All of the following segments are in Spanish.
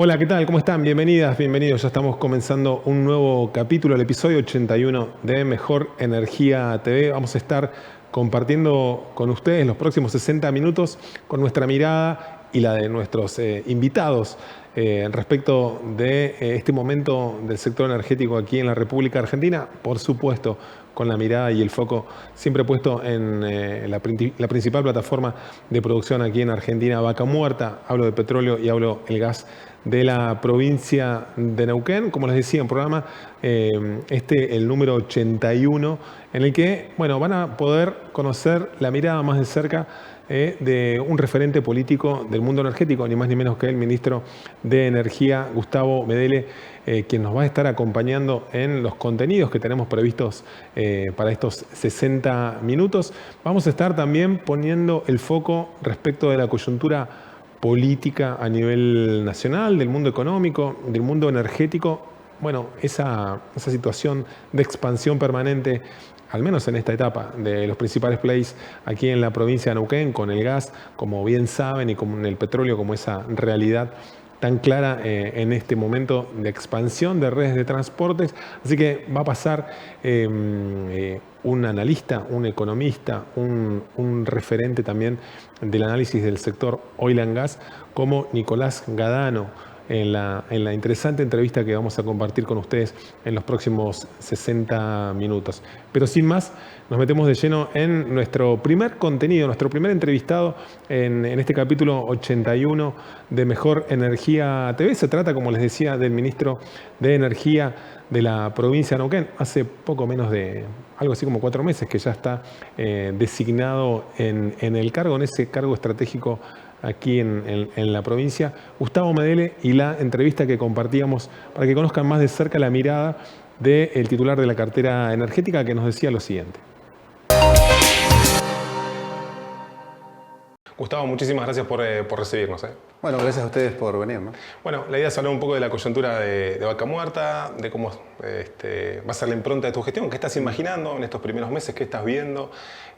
Hola, ¿qué tal? ¿Cómo están? Bienvenidas, bienvenidos. Ya estamos comenzando un nuevo capítulo, el episodio 81 de Mejor Energía TV. Vamos a estar compartiendo con ustedes los próximos 60 minutos con nuestra mirada y la de nuestros invitados respecto de este momento del sector energético aquí en la República Argentina. Por supuesto, con la mirada y el foco siempre puesto en la principal plataforma de producción aquí en Argentina, Vaca Muerta. Hablo de petróleo y hablo del gas de la provincia de Neuquén. Como les decía, un programa, el número 81, en el que van a poder conocer la mirada más de cerca de un referente político del mundo energético, ni más ni menos que el ministro de Energía, Gustavo Medele, quien nos va a estar acompañando en los contenidos que tenemos previstos para estos 60 minutos. Vamos a estar también poniendo el foco respecto de la coyuntura política a nivel nacional, del mundo económico, del mundo energético. Esa situación de expansión permanente, al menos en esta etapa, de los principales plays aquí en la provincia de Neuquén, con el gas, como bien saben, y con el petróleo como esa realidad tan clara en este momento de expansión de redes de transportes. Así que va a pasar un analista, un economista, un referente también del análisis del sector oil and gas, como Nicolás Gadano, en la interesante entrevista que vamos a compartir con ustedes en los próximos 60 minutos. Pero sin más, nos metemos de lleno en nuestro primer contenido, nuestro primer entrevistado en este capítulo 81 de Mejor Energía TV. Se trata, como les decía, del ministro de Energía de la provincia de Neuquén. Hace poco menos de algo así como 4 meses que ya está designado en el cargo, en ese cargo estratégico aquí en la provincia, Gustavo Medele, y la entrevista que compartíamos para que conozcan más de cerca la mirada del titular de la cartera energética, que nos decía lo siguiente. Gustavo, muchísimas gracias por recibirnos. Bueno, gracias a ustedes por venir, ¿no? Bueno, la idea es hablar un poco de la coyuntura de Vaca Muerta, de cómo va a ser la impronta de tu gestión, qué estás imaginando en estos primeros meses, qué estás viendo,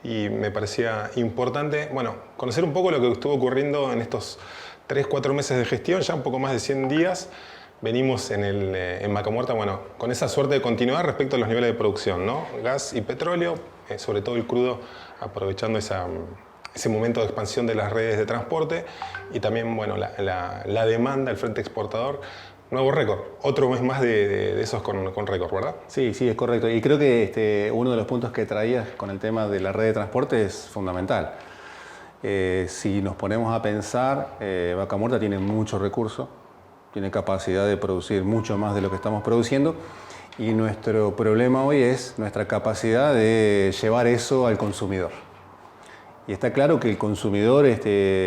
y me parecía importante, conocer un poco lo que estuvo ocurriendo en estos 3-4 meses de gestión, ya un poco más de 100 días. Venimos en Vaca Muerta, con esa suerte de continuar respecto a los niveles de producción, ¿no? Gas y petróleo, sobre todo el crudo, aprovechando ese momento de expansión de las redes de transporte, y también la demanda, el frente exportador, nuevo récord, otro mes más de esos con récord, ¿verdad? Sí, es correcto. Y creo que uno de los puntos que traías con el tema de la red de transporte es fundamental. Si nos ponemos a pensar, Vaca Muerta tiene muchos recursos, tiene capacidad de producir mucho más de lo que estamos produciendo, y nuestro problema hoy es nuestra capacidad de llevar eso al consumidor. Y está claro que el consumidor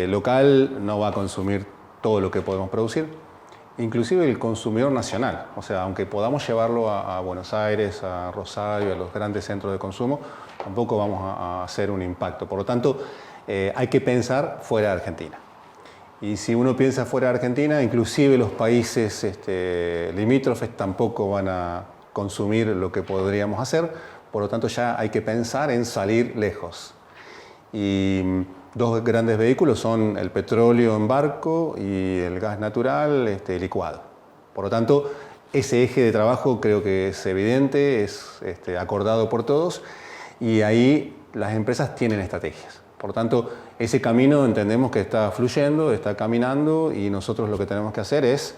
local no va a consumir todo lo que podemos producir, inclusive el consumidor nacional. O sea, aunque podamos llevarlo a Buenos Aires, a Rosario, a los grandes centros de consumo, tampoco vamos a hacer un impacto. Por lo tanto, hay que pensar fuera de Argentina. Y si uno piensa fuera de Argentina, inclusive los países limítrofes tampoco van a consumir lo que podríamos hacer. Por lo tanto, ya hay que pensar en salir lejos. Y dos grandes vehículos son el petróleo en barco y el gas natural licuado. Por lo tanto, ese eje de trabajo creo que es evidente, es acordado por todos, y ahí las empresas tienen estrategias. Por lo tanto, ese camino entendemos que está fluyendo, está caminando, y nosotros lo que tenemos que hacer es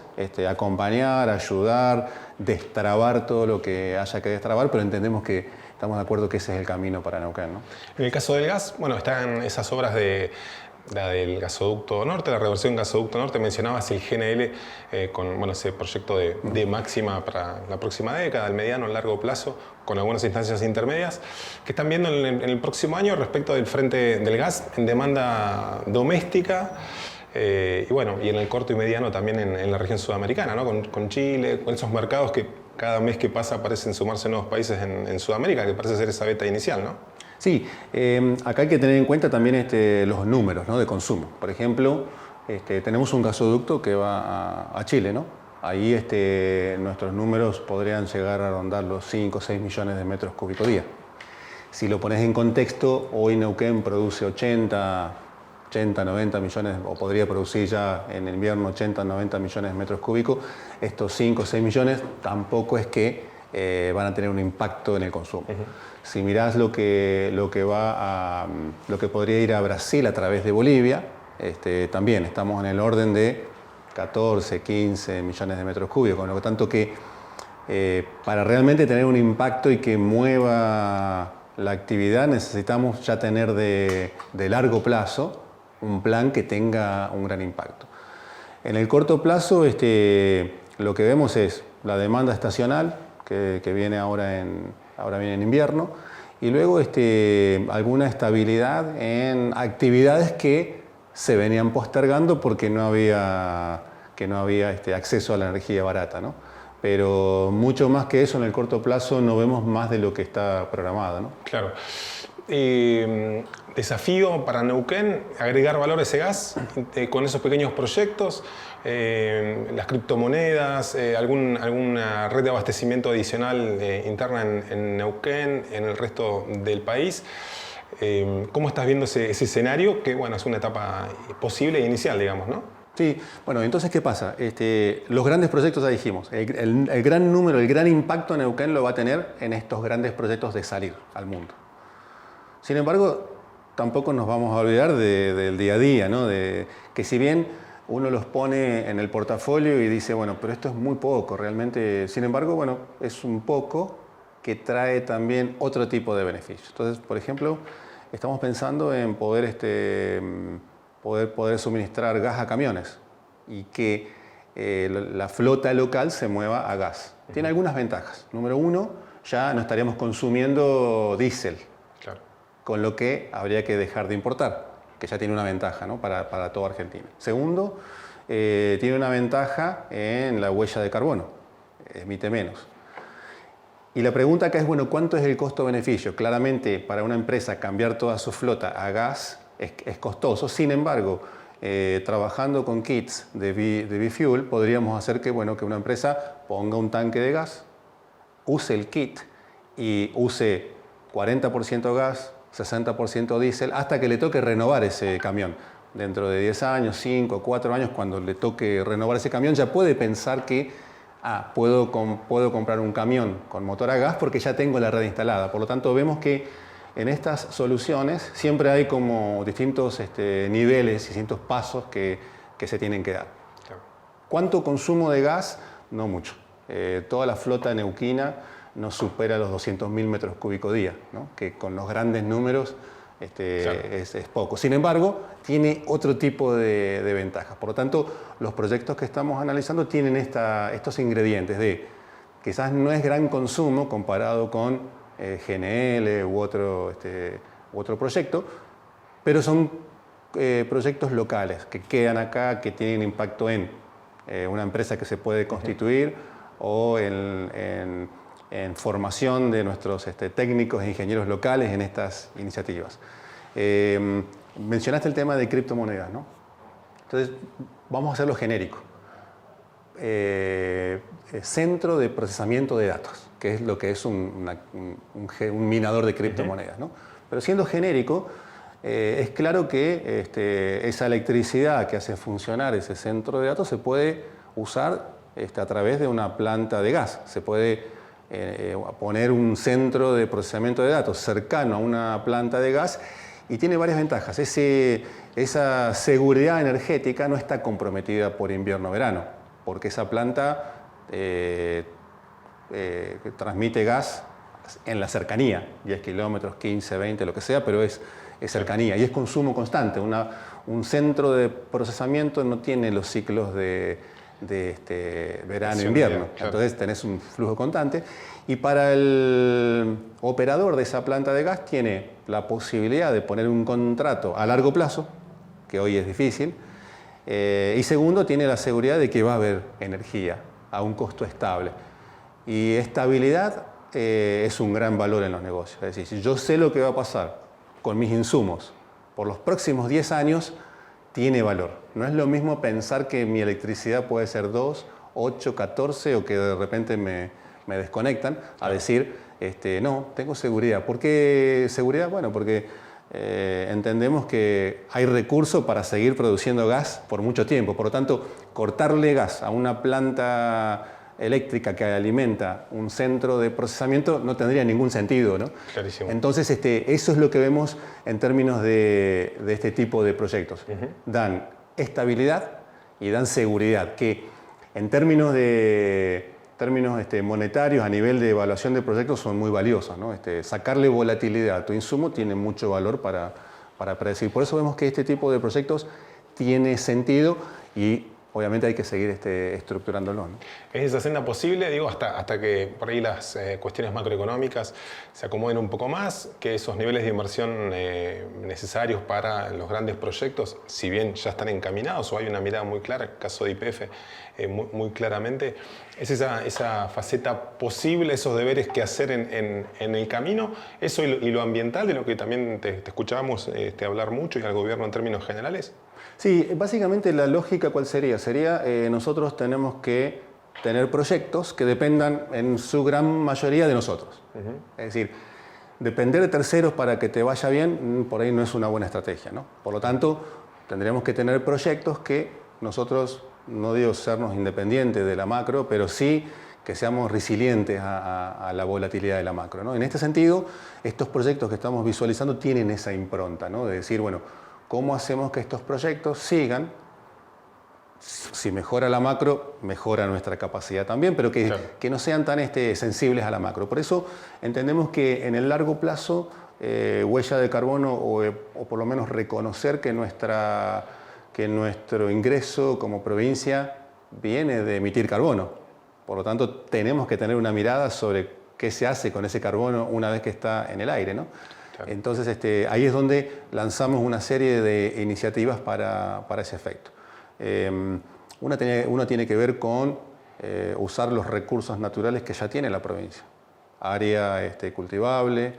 acompañar, ayudar, destrabar todo lo que haya que destrabar, pero entendemos que estamos de acuerdo que ese es el camino para Neuquén, ¿no? En el caso del gas, están esas obras del gasoducto norte, la reversión gasoducto norte. Mencionabas el GNL con ese proyecto de máxima para la próxima década, al mediano, al largo plazo, con algunas instancias intermedias, que están viendo en el próximo año respecto del frente del gas en demanda doméstica, y en el corto y mediano también en la región sudamericana, ¿no? Con Chile, con esos mercados que cada mes que pasa parecen sumarse nuevos países en Sudamérica, que parece ser esa beta inicial, ¿no? Sí, acá hay que tener en cuenta también los números, ¿no?, de consumo. Por ejemplo, tenemos un gasoducto que va a Chile, ¿no? Ahí nuestros números podrían llegar a rondar los 5 o 6 millones de metros cúbicos día. Si lo pones en contexto, hoy Neuquén produce 80 80, 90 millones, o podría producir ya en invierno 80, 90 millones de metros cúbicos, estos 5 o 6 millones tampoco es que van a tener un impacto en el consumo. Si mirás lo que podría ir a Brasil a través de Bolivia, también estamos en el orden de 14, 15 millones de metros cúbicos, con lo tanto que para realmente tener un impacto y que mueva la actividad necesitamos ya tener de largo plazo un plan que tenga un gran impacto. En el corto plazo lo que vemos es la demanda estacional que viene ahora viene en invierno y luego alguna estabilidad en actividades que se venían postergando porque no había acceso a la energía barata, ¿no? Pero mucho más que eso en el corto plazo no vemos más de lo que está programado, ¿no? Claro. Desafío para Neuquén, agregar valor a ese gas con esos pequeños proyectos, las criptomonedas, alguna red de abastecimiento adicional interna en Neuquén, en el resto del país. ¿Cómo estás viendo ese escenario? Que bueno, es una etapa posible e inicial, digamos, ¿no? Sí, bueno, entonces, ¿qué pasa? Los grandes proyectos, ya dijimos, el gran número, el gran impacto en Neuquén lo va a tener en estos grandes proyectos de salir al mundo. Sin embargo, tampoco nos vamos a olvidar del día a día, ¿no? Que si bien uno los pone en el portafolio y dice, bueno, pero esto es muy poco realmente, sin embargo, bueno, es un poco que trae también otro tipo de beneficios. Entonces, por ejemplo, estamos pensando en poder suministrar gas a camiones y que la flota local se mueva a gas. Tiene algunas ventajas. Número uno, ya no estaríamos consumiendo diésel, claro, con lo que habría que dejar de importar, que ya tiene una ventaja, ¿no? para toda Argentina. Segundo, tiene una ventaja en la huella de carbono, emite menos. Y la pregunta acá es, bueno, ¿cuánto es el costo-beneficio? Claramente, para una empresa cambiar toda su flota a gas es costoso. Sin embargo, trabajando con kits de B-Fuel, podríamos hacer que una empresa ponga un tanque de gas, use el kit y use 40% gas, 60% diésel, hasta que le toque renovar ese camión. Dentro de 10 años, 5, 4 años, cuando le toque renovar ese camión, ya puede pensar que puedo comprar un camión con motor a gas porque ya tengo la red instalada. Por lo tanto, vemos que en estas soluciones siempre hay como distintos niveles, distintos pasos que se tienen que dar. Claro. ¿Cuánto consumo de gas? No mucho. Toda la flota neuquina no supera los 200.000 metros cúbicos día, ¿no? Que con los grandes números claro, es poco. Sin embargo, tiene otro tipo de ventajas. Por lo tanto, los proyectos que estamos analizando tienen estos ingredientes de quizás no es gran consumo comparado con GNL u otro proyecto, pero son proyectos locales que quedan acá, que tienen impacto en una empresa que se puede constituir o en formación de nuestros técnicos e ingenieros locales en estas iniciativas. Mencionaste el tema de criptomonedas, ¿no? Entonces, vamos a hacerlo genérico. Centro de procesamiento de datos, que es lo que es un minador de criptomonedas, ¿no? Pero siendo genérico, es claro que esa electricidad que hace funcionar ese centro de datos se puede usar a través de una planta de gas. Se puede poner un centro de procesamiento de datos cercano a una planta de gas y tiene varias ventajas. Esa seguridad energética no está comprometida por invierno-verano, porque esa planta transmite gas en la cercanía, 10 kilómetros, 15, 20, lo que sea, pero es cercanía y es consumo constante. Un centro de procesamiento no tiene los ciclos de verano e invierno, claro. Entonces tenés un flujo constante y para el operador de esa planta de gas tiene la posibilidad de poner un contrato a largo plazo, que hoy es difícil, y segundo tiene la seguridad de que va a haber energía a un costo estable y estabilidad es un gran valor en los negocios. Es decir, si yo sé lo que va a pasar con mis insumos por los próximos 10 años, tiene valor. No es lo mismo pensar que mi electricidad puede ser 2, 8, 14 o que de repente me desconectan, a decir, no, tengo seguridad. ¿Por qué seguridad? Bueno, porque entendemos que hay recursos para seguir produciendo gas por mucho tiempo. Por lo tanto, cortarle gas a una planta eléctrica que alimenta un centro de procesamiento no tendría ningún sentido, ¿no? Clarísimo. Entonces, eso es lo que vemos en términos de este tipo de proyectos. Dan estabilidad y dan seguridad, que en términos monetarios, a nivel de evaluación de proyectos, son muy valiosos, ¿no? Sacarle volatilidad a tu insumo tiene mucho valor para predecir. Por eso vemos que este tipo de proyectos tiene sentido y obviamente hay que seguir estructurándolo, ¿no? ¿Es esa senda posible? Digo, hasta que por ahí las cuestiones macroeconómicas se acomoden un poco más, que esos niveles de inversión necesarios para los grandes proyectos, si bien ya están encaminados o hay una mirada muy clara, en el caso de YPF, muy claramente, ¿es esa faceta posible, esos deberes que hacer en el camino? Eso y lo ambiental, de lo que también te escuchábamos hablar mucho, y al gobierno en términos generales. Sí, básicamente la lógica, ¿cuál sería? Sería, nosotros tenemos que tener proyectos que dependan en su gran mayoría de nosotros. Es decir, depender de terceros para que te vaya bien, por ahí no es una buena estrategia, ¿no? Por lo tanto, tendremos que tener proyectos que nosotros, no digo sernos independientes de la macro, pero sí que seamos resilientes a la volatilidad de la macro, ¿no? En este sentido, estos proyectos que estamos visualizando tienen esa impronta, ¿no? De decir, bueno, ¿cómo hacemos que estos proyectos sigan? Si mejora la macro, mejora nuestra capacidad también, pero que, claro, que no sean tan sensibles a la macro. Por eso entendemos que en el largo plazo, huella de carbono o por lo menos reconocer que nuestro ingreso como provincia viene de emitir carbono. Por lo tanto, tenemos que tener una mirada sobre qué se hace con ese carbono una vez que está en el aire, ¿no? Entonces, ahí es donde lanzamos una serie de iniciativas para ese efecto. Una tiene que ver con usar los recursos naturales que ya tiene la provincia. Área cultivable,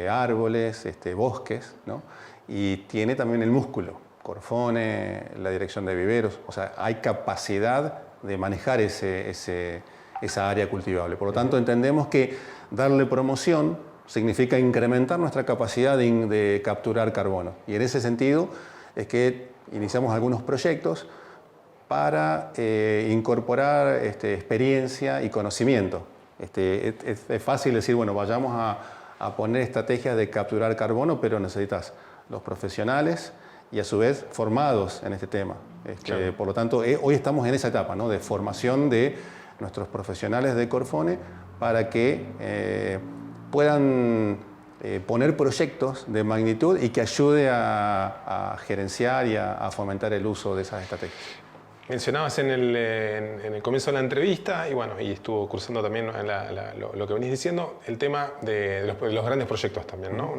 árboles, bosques, ¿no? Y tiene también el músculo, Corfone, la dirección de viveros. O sea, hay capacidad de manejar esa área cultivable. Por lo tanto, entendemos que darle promoción significa incrementar nuestra capacidad de capturar carbono. Y en ese sentido es que iniciamos algunos proyectos para incorporar experiencia y conocimiento. Es fácil decir, bueno, vayamos a poner estrategias de capturar carbono, pero necesitas los profesionales y a su vez formados en este tema. Claro. Por lo tanto, hoy estamos en esa etapa, ¿no?, de formación de nuestros profesionales de Corfone para que puedan poner proyectos de magnitud y que ayude a gerenciar y a fomentar el uso de esas estrategias. Mencionabas en el comienzo de la entrevista, y bueno, y estuvo cursando también lo que venís diciendo, el tema de los grandes proyectos también, ¿no?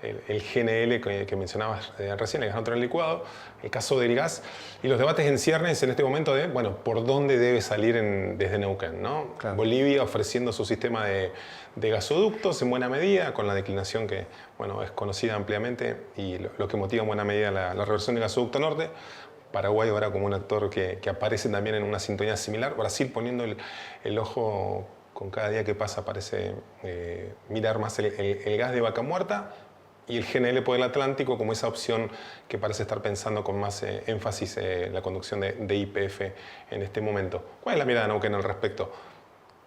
El GNL que mencionabas recién, el gas natural licuado, el caso del gas y los debates en ciernes en este momento de, bueno, por dónde debe salir desde Neuquén, ¿no? Claro. Bolivia ofreciendo su sistema de gasoductos en buena medida, con la declinación que, bueno, es conocida ampliamente y lo que motiva en buena medida la reversión del gasoducto norte. Paraguay ahora como un actor que aparece también en una sintonía similar. Brasil poniendo el ojo con cada día que pasa, parece mirar más el gas de Vaca Muerta, y el GNL por el Atlántico como esa opción que parece estar pensando con más énfasis la conducción de YPF en este momento. ¿Cuál es la mirada de Neuquén al respecto?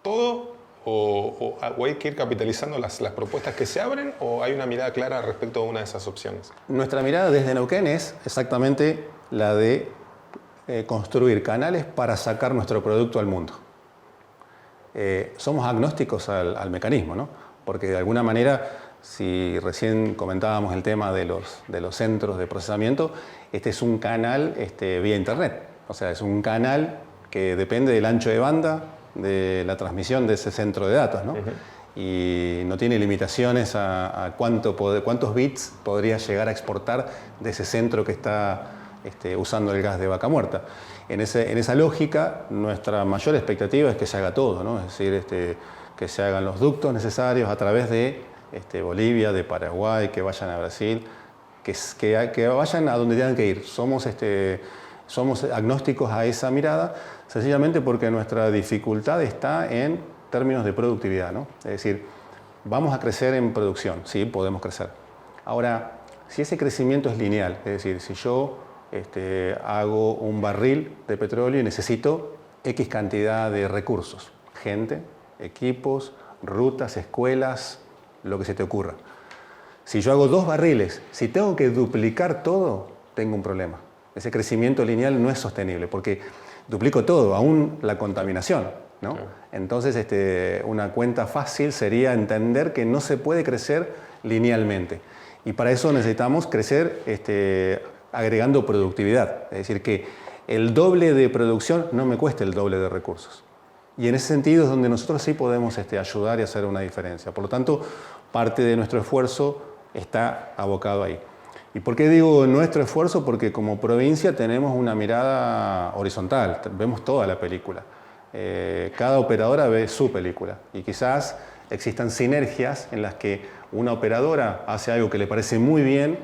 ¿Todo o hay que ir capitalizando las propuestas que se abren, o hay una mirada clara respecto a una de esas opciones? Nuestra mirada desde Neuquén es exactamente la de construir canales para sacar nuestro producto al mundo. Somos agnósticos al mecanismo, ¿no? Porque de alguna manera, si recién comentábamos el tema de los centros de procesamiento, este es un canal vía internet. O sea, es un canal que depende del ancho de banda de la transmisión de ese centro de datos, ¿no? Y no tiene limitaciones a cuántos bits podría llegar a exportar de ese centro que está usando el gas de Vaca Muerta. En esa lógica, nuestra mayor expectativa es que se haga todo, ¿no? Es decir, que se hagan los ductos necesarios a través de Bolivia, de Paraguay, que vayan a Brasil, que vayan a donde tengan que ir. Somos agnósticos a esa mirada, sencillamente porque nuestra dificultad está en términos de productividad, ¿no? Es decir, vamos a crecer en producción, sí, podemos crecer, Ahora, si ese crecimiento es lineal, es decir, si yo hago un barril de petróleo y necesito X cantidad de recursos, gente, equipos, rutas, escuelas, lo que se te ocurra. Si yo hago 2 barriles, si tengo que duplicar todo, tengo un problema. Ese crecimiento lineal no es sostenible porque duplico todo, aún la contaminación, ¿no? Sí. Entonces, una cuenta fácil sería entender que no se puede crecer linealmente. Y para eso necesitamos crecer agregando productividad. Es decir, que el doble de producción no me cueste el doble de recursos. Y en ese sentido es donde nosotros sí podemos ayudar y hacer una diferencia. Por lo tanto, parte de nuestro esfuerzo está abocado ahí. ¿Y por qué digo nuestro esfuerzo? Porque como provincia tenemos una mirada horizontal, vemos toda la película. Cada operadora ve su película y quizás existan sinergias en las que una operadora hace algo que le parece muy bien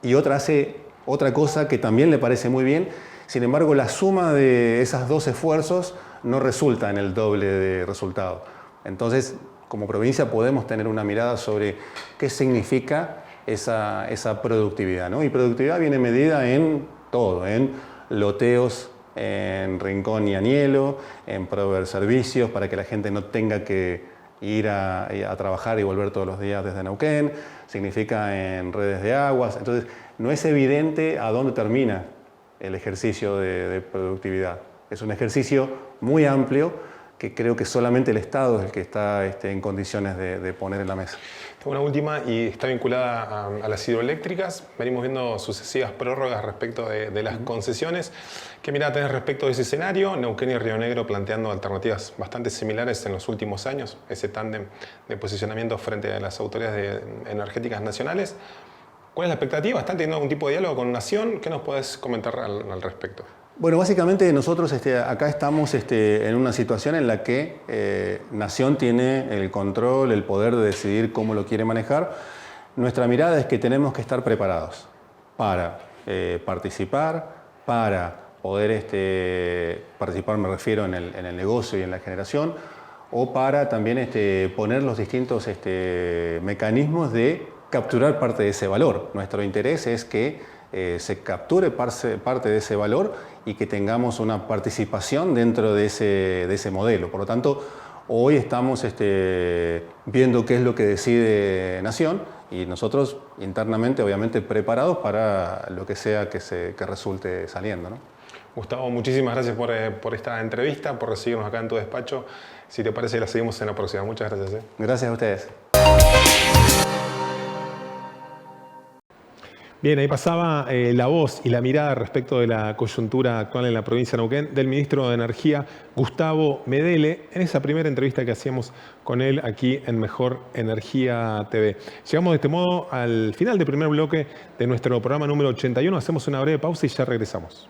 y otra hace otra cosa que también le parece muy bien. Sin embargo, la suma de esos 2 esfuerzos no resulta en el doble de resultado. Entonces, como provincia podemos tener una mirada sobre qué significa esa productividad, ¿no? Y productividad viene medida en todo, en loteos, en Rincón y Anielo, en proveer servicios para que la gente no tenga que ir a trabajar y volver todos los días desde Neuquén, significa en redes de aguas. Entonces, no es evidente a dónde termina el ejercicio de productividad. Es un ejercicio muy amplio que creo que solamente el Estado es el que está en condiciones de poner en la mesa. Tengo una última y está vinculada a las hidroeléctricas. Venimos viendo sucesivas prórrogas respecto de las concesiones. ¿Qué mirada tenés respecto de ese escenario? Neuquén y Río Negro planteando alternativas bastante similares en los últimos años, ese tándem de posicionamiento frente a las autoridades energéticas nacionales. ¿Cuál es la expectativa? ¿Están teniendo algún tipo de diálogo con Nación? ¿Qué nos podés comentar al respecto? Bueno, básicamente nosotros acá estamos en una situación en la que Nación tiene el control, el poder de decidir cómo lo quiere manejar. Nuestra mirada es que tenemos que estar preparados para participar, para poder participar, me refiero, en el negocio y en la generación, o para también poner los distintos mecanismos de capturar parte de ese valor. Nuestro interés es que se capture parte de ese valor y que tengamos una participación dentro de ese modelo. Por lo tanto, hoy estamos viendo qué es lo que decide Nación y nosotros internamente, obviamente, preparados para lo que sea que resulte saliendo, ¿no? Gustavo, muchísimas gracias por esta entrevista, por recibirnos acá en tu despacho. Si te parece, la seguimos en la próxima. Muchas gracias. Gracias a ustedes. Bien, ahí pasaba la voz y la mirada respecto de la coyuntura actual en la provincia de Neuquén del ministro de Energía, Gustavo Medele, en esa primera entrevista que hacíamos con él aquí en Mejor Energía TV. Llegamos de este modo al final del primer bloque de nuestro programa número 81. Hacemos una breve pausa y ya regresamos.